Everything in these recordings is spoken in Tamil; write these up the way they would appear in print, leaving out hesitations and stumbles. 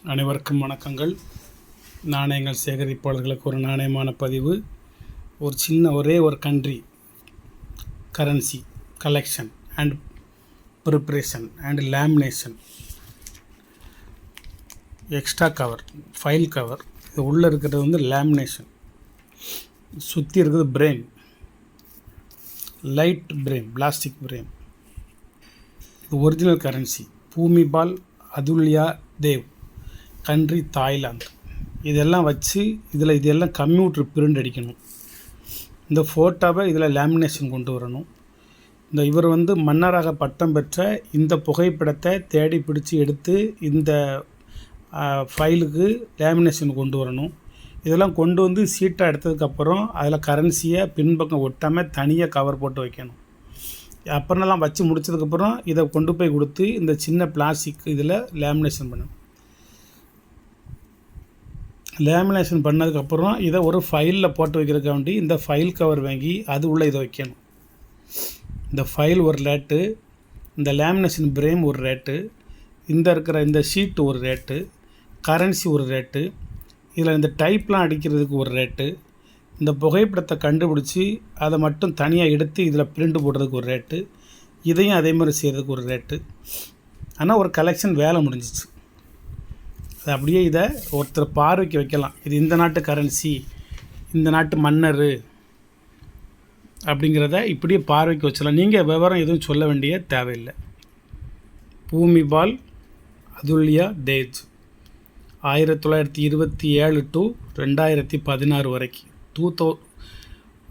அனைவருக்கும் வணக்கங்கள். நாணயங்கள் சேகரிப்பாளர்களுக்கு ஒரு நாணயமான பதிவு. ஒரு சின்ன ஒரே ஒரு currency collection and preparation and lamination, extra cover, file cover. இது உள்ளே இருக்கிறது வந்து லேமினேஷன், சுற்றி இருக்கிறது frame, light frame, plastic frame. இது original currency. Bhumibol Adulyadej, country Thailand. இதெல்லாம் வச்சு இதெல்லாம் கம்ப்யூட்டர் பிரிண்ட் அடிக்கணும். இந்த ஃபோட்டோவை இதில் லேமினேஷன் கொண்டு வரணும். இவர் வந்து மன்னராக பட்டம் பெற்ற இந்த புகைப்படத்தை தேடி பிடிச்சி எடுத்து இந்த ஃபைலுக்கு லேமினேஷன் கொண்டு வரணும். இதெல்லாம் கொண்டு வந்து சீட்டாக எடுத்ததுக்கப்புறம் அதில் கரன்சியை பின்பக்கம் ஒட்டாமல் தனியாக கவர் போட்டு வைக்கணும். அப்புறம்லாம் வச்சு முடித்ததுக்கப்புறம் இதை கொண்டு போய் கொடுத்து இந்த சின்ன பிளாஸ்டிக் இதில் லேமினேஷன் பண்ணணும். லேமினேஷன் பண்ணதுக்கப்புறம் இதை ஒரு ஃபைலில் போட்டு வைக்கிறதுக்கு வேண்டி இந்த ஃபைல் கவர் வாங்கி அது உள்ளே இதை வைக்கணும். இந்த ஃபைல் ஒரு ரேட்டு, இந்த லேமினேஷன் பிரேம் ஒரு ரேட்டு, இந்த ஷீட்டு ஒரு ரேட்டு, கரன்சி ஒரு ரேட்டு, இதில் இந்த டைப்லாம் அடிக்கிறதுக்கு ஒரு ரேட்டு, இந்த புகைப்படத்தை கண்டுபிடிச்சி அதை மட்டும் தனியாக எடுத்து இதில் பிரிண்ட் போடுறதுக்கு ஒரு ரேட்டு, இதையும் அதே மாதிரி செய்கிறதுக்கு ஒரு ரேட்டு. ஆனால் ஒரு கலெக்ஷன் வேலை முடிஞ்சிச்சு. அது அப்படியே இதை ஒருத்தர் பார்வைக்கு வைக்கலாம். இது இந்த நாட்டு கரன்சி, இந்த நாட்டு மன்னர் அப்படிங்கிறத இப்படியே பார்வைக்கு வச்சலாம். நீங்கள் விவரம் எதுவும் சொல்ல வேண்டிய தேவையில்லை. பூமிபால் அதுல்யா தேவ் 1927 to 2016 வரைக்கும்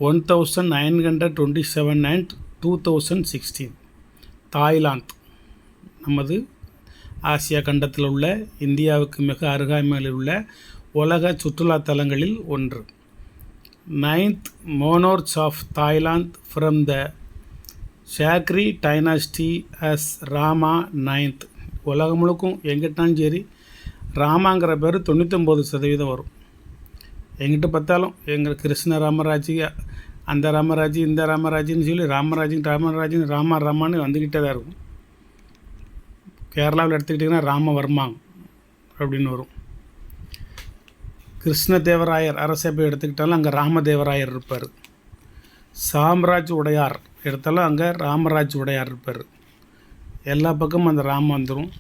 1927 and 2016 தாய்லாந்து, நமது ஆசியா கண்டத்தில் உள்ள இந்தியாவுக்கு மிக அருகாமையில் உள்ள உலக சுற்றுலாத்தலங்களில் ஒன்று. 9th monarch of Thailand from the Chakri dynasty as Rama 9th. உலகம் முழுக்கும் எங்கிட்டாலும் சரி ராமாங்கிற பேர் 99% வரும். எங்கிட்ட பார்த்தாலும் எங்கள் கிருஷ்ண ராமராஜி, அந்த ராமராஜி, இந்த ராமராஜின்னு சொல்லி ராமராஜின்னு ராமான்னு வந்துக்கிட்டே தான் இருக்கும். கேரளாவில் எடுத்துக்கிட்டிங்கன்னா ராமவர்மா அப்படின்னு வரும். கிருஷ்ணதேவராயர் அரசபை எடுத்துக்கிட்டாலும் அங்கே ராமதேவராயர் இருப்பார். சாம்ராஜ் உடையார் எடுத்தாலும் அங்கே ராமராஜ் உடையார் இருப்பார். எல்லா பக்கமும் அந்த ராம வந்துடும்.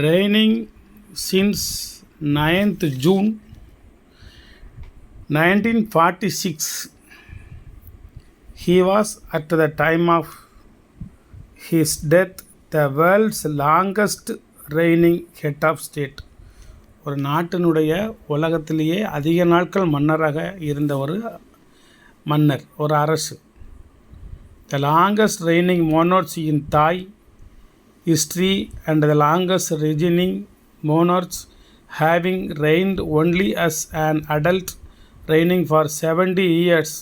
Raining since 9th June 1946. He was at the time of his death the world's longest reigning head of state. ஒரு நாட்டினுடைய உலகத்திலேயே அதிக நாட்கள் மன்னராக இருந்த ஒரு மன்னர், ஒரு அரசு. The longest reigning monarch in Thai history and the longest reigning monarch having reigned only as an adult, reigning for 70 years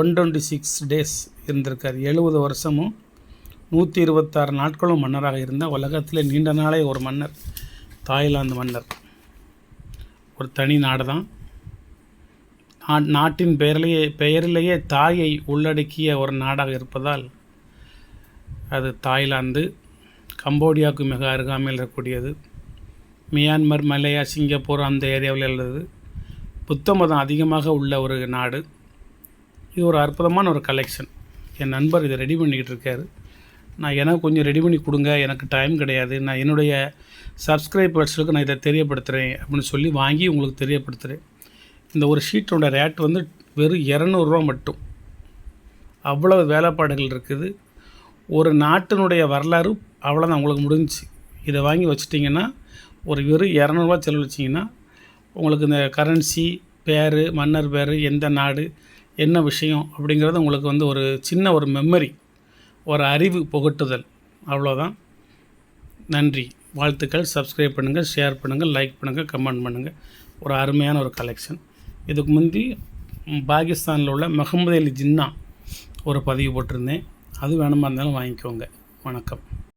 126 days இருந்திருக்கார். 70 வருஷமும் 126 நாட்களும் மன்னராக இருந்த உலகத்தில் நீண்ட நாளே ஒரு மன்னர் தாய்லாந்து மன்னர். ஒரு தனி நாடு தான். நாட்டின் பெயரிலேயே தாயை உள்ளடக்கிய ஒரு நாடாக இருப்பதால் அது தாய்லாந்து. கம்போடியாவுக்கு மிக அருகாமையில் இருக்கக்கூடியது. மியான்மர், மலேயா, சிங்கப்பூர் அந்த ஏரியாவில் உள்ளது. புத்த மதம் அதிகமாக உள்ள ஒரு நாடு. இது ஒரு அற்புதமான ஒரு கலெக்ஷன். என் நண்பர் இதை ரெடி பண்ணிக்கிட்டு இருக்கார். எனக்கு கொஞ்சம் ரெடி பண்ணி கொடுங்க, எனக்கு டைம் கிடையாது, நான் என்னுடைய சப்ஸ்கிரைபர்ஸுக்கு நான் இதை தெரியப்படுத்துகிறேன் அப்படின்னு சொல்லி வாங்கி உங்களுக்கு தெரியப்படுத்துகிறேன். இந்த ஒரு ஷீட்டோட ரேட் வந்து வெறும் 200 ரூபா மட்டும். அவ்வளவு வேலைப்பாடுகள் இருக்குது. ஒரு நாட்டினுடைய வரலாறு அவ்வளோதான் உங்களுக்கு முடிஞ்சிச்சு. இதை வாங்கி வச்சிட்டிங்கன்னா ஒரு வெறும் 200 ரூபா செலவழிச்சிங்கன்னா உங்களுக்கு இந்த கரன்சி பேர், மன்னர் பேர், எந்த நாடு, என்ன விஷயம் அப்படிங்கிறது உங்களுக்கு வந்து ஒரு சின்ன ஒரு மெமரி, ஒரு அறிவு புகட்டுதல், அவ்வளோதான். நன்றி, வாழ்த்துக்கள். சப்ஸ்கிரைப் பண்ணுங்கள், ஷேர் பண்ணுங்கள், லைக் பண்ணுங்கள், கமெண்ட் பண்ணுங்கள். ஒரு அருமையான ஒரு கலெக்ஷன். இதுக்கு முந்தி பாகிஸ்தானில் உள்ள முகமது அலி ஜின்னா ஒரு பதிவு போட்டிருந்தேன். அது வேணுமா இருந்தாலும் வாங்கிக்கோங்க. வணக்கம்.